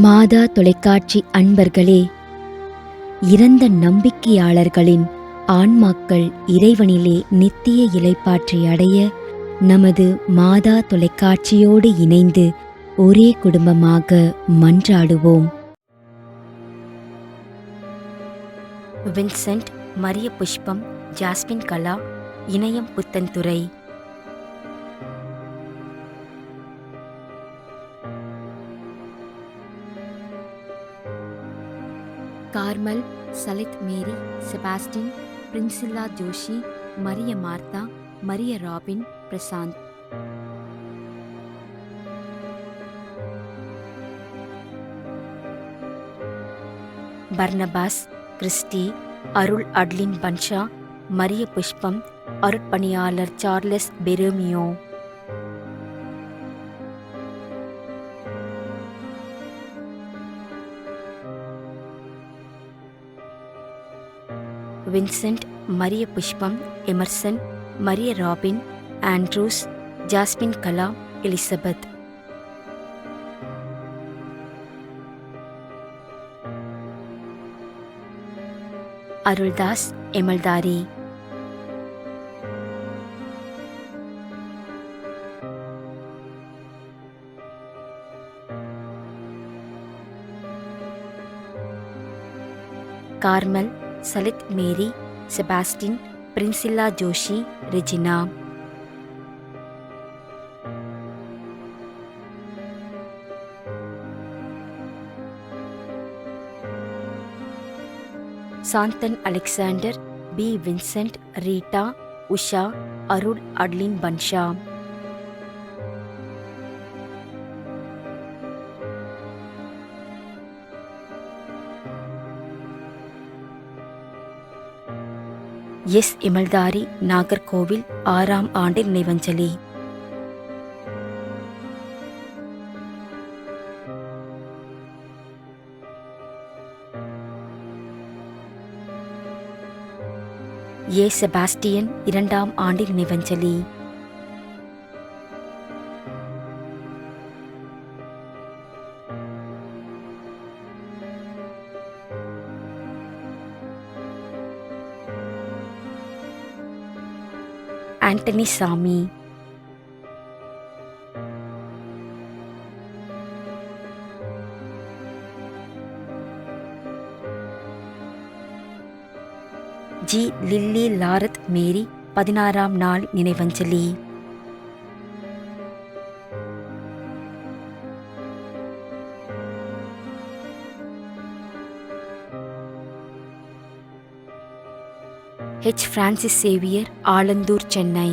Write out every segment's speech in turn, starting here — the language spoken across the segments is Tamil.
மாதா தொலைக்காட்சி அன்பர்களே, இறந்த நம்பிக்கையாளர்களின் ஆன்மாக்கள் இறைவனிலே நித்திய இளைப்பாற்றி அடைய நமது மாதா தொலைக்காட்சியோடு இணைந்து ஒரே குடும்பமாக மன்றாடுவோம். வின்சென்ட், மரிய புஷ்பம், Jasmine Kala, Inayam Puthenthurai. Carmel, Salith Mary, Sebastian, Priscilla Joshi, Maria Martha, Maria Robin, Prashanth. Barnabas, Christy, Arul Adlin Bansha, Maria Pushpam, அருட்பணியாளர் சார்லஸ் பெரோமியோ. Vincent, Maria Pushpam, Emerson, Maria Robin, Andrews, Jasmine Kala, Elizabeth. Aruldas, எமல்தாரி. Carmel, Salith Mary, Sebastian, Priscilla Joshi, Regina. Santhan Alexander, B Vincent, Rita, Usha, Arul Adlin Bansha. S இமல்தாரி, நாகர்கோவில், 6ஆம் ஆண்டு நினைவஞ்சலி. ஏ செபாஸ்டியன், 2ஆம் ஆண்டு நினைவஞ்சலி. ஆண்டனி சாமி. ஜி லில்லி லாரத் மேரி, 16ஆம் நாள் நினைவஞ்சலி. H Francis Xavier, Alandur, Chennai.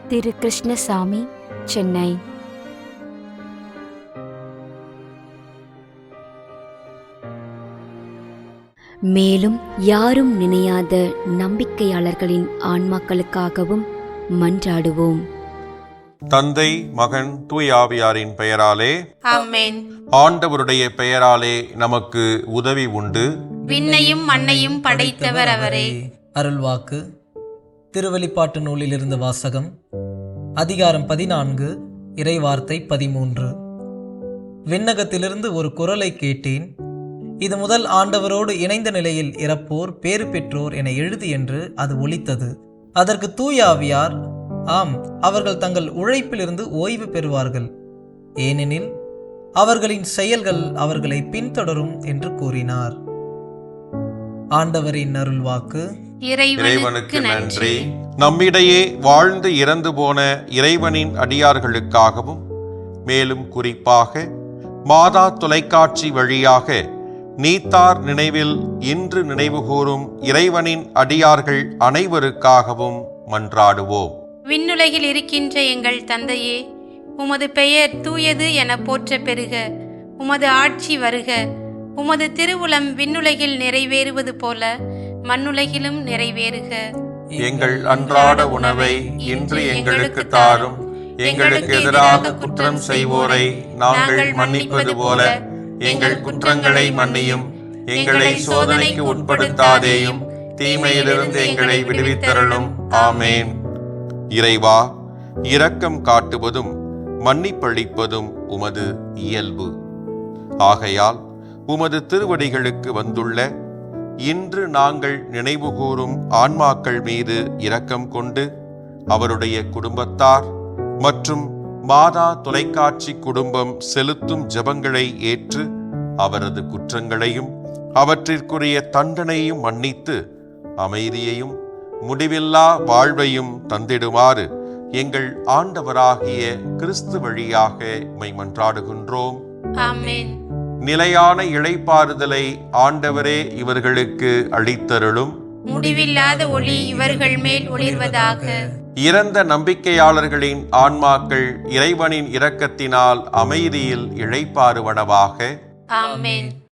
திரு கிருஷ்ணசாமி, சென்னை. மேலும் யாரும் நினையாத நம்பிக்கையாளர்களின் ஆன்மாக்களுக்காகவும் மன்றாடுவோம். தந்தை, மகன், தூய ஆவியாரின் பெயராலே ஆமென். ஆண்டவருடைய பெயராலே நமக்கு உதவி உண்டு. விண்ணையும் மண்ணையும் படைத்தவர் அவரே. அருள்வாக்கு. திருவெளிப்பாட்டு நூலிலிருந்து வாசகம். அதிகாரம் 14, இறைவார்த்தை 13. விண்ணகத்திலிருந்து ஒரு குரலை கேட்டேன். இது முதல் ஆண்டவரோடு இணைந்த நிலையில் இறப்போர் பேறு பெற்றோர் என எழுது என்று அது ஒலித்தது. அதற்கு தூய ஆவியார், ஆம், அவர்கள் தங்கள் உழைப்பிலிருந்து ஓய்வு பெறுவார்கள், ஏனெனில் அவர்களின் செயல்கள் அவர்களை பின்தொடரும் என்று கூறினார். ஆண்டவரின் அருள்வாக்கு. இறைவனுக்கு நன்றி. நம்மிடையே வாழ்ந்து இறந்து போன இறைவனின் அடியார்களுக்காகவும், மேலும் குறிப்பாக மாதா தொலைக்காட்சி வழியாக நீத்தார் நினைவில் இன்று நினைவுகூரும் இறைவனின் அடியார்கள் அனைவருக்காகவும் மன்றாடுவோம். விண்ணுலகில் இருக்கின்ற எங்கள் தந்தையே, உமது பெயர் தூயது என போற்ற பெறுக. உமது ஆட்சி வருக. உமது திருவுளம் விண்ணுலகில் நிறைவேறுவது போல மண்ணுலகிலும் நிறைவேறுக. எங்கள் அன்றாட உணவை இன்று எங்களுக்கு தாரும். எங்களுக்கு எதிராக குற்றம் செய்வோரை நாங்கள் மன்னிப்பது போல எங்கள் குற்றங்களை மன்னியும். எங்களை சோதனைக்கு உட்படுத்தாதேயும் தீமையிலிருந்து எங்களை விடுவித்தருளும். ஆமேன். இறைவா, இரக்கம் காட்டுவதும் மன்னிப்பளிப்பதும் உமது இயல்பு. ஆகையால் உமது திருவடிகளுக்கு வந்துள்ள இன்று நாங்கள் நினைவுகூரும் ஆன்மாக்கள் மீது இரக்கம் கொண்டு அவருடைய குடும்பத்தார் மற்றும் மாதா தொலைக்காட்சி குடும்பம் செலுத்தும் ஜெபங்களை ஏற்று அவரது குற்றங்களையும் அவற்றிற்குரிய தண்டனையும் மன்னித்து அமைதியையும் முடிவில்லா வாழ்வையும் தந்திடுமாறு எங்கள் ஆண்டவராகிய கிறிஸ்து வழியாக உம்மை மன்றாடுகின்றோம். ஆமென். நிலையான இளைப்பாறுதலை ஆண்டவரே இவர்களுக்கு அளித்தருளும். முடிவில்லாத ஒளி இவர்கள் மேல் ஒளிர்வதாக. இறந்த நம்பிக்கையாளர்களின் ஆன்மாக்கள் இறைவனின் இரக்கத்தினால் அமைதியில் இளைப்பாறுவனவாக. ஆமென்.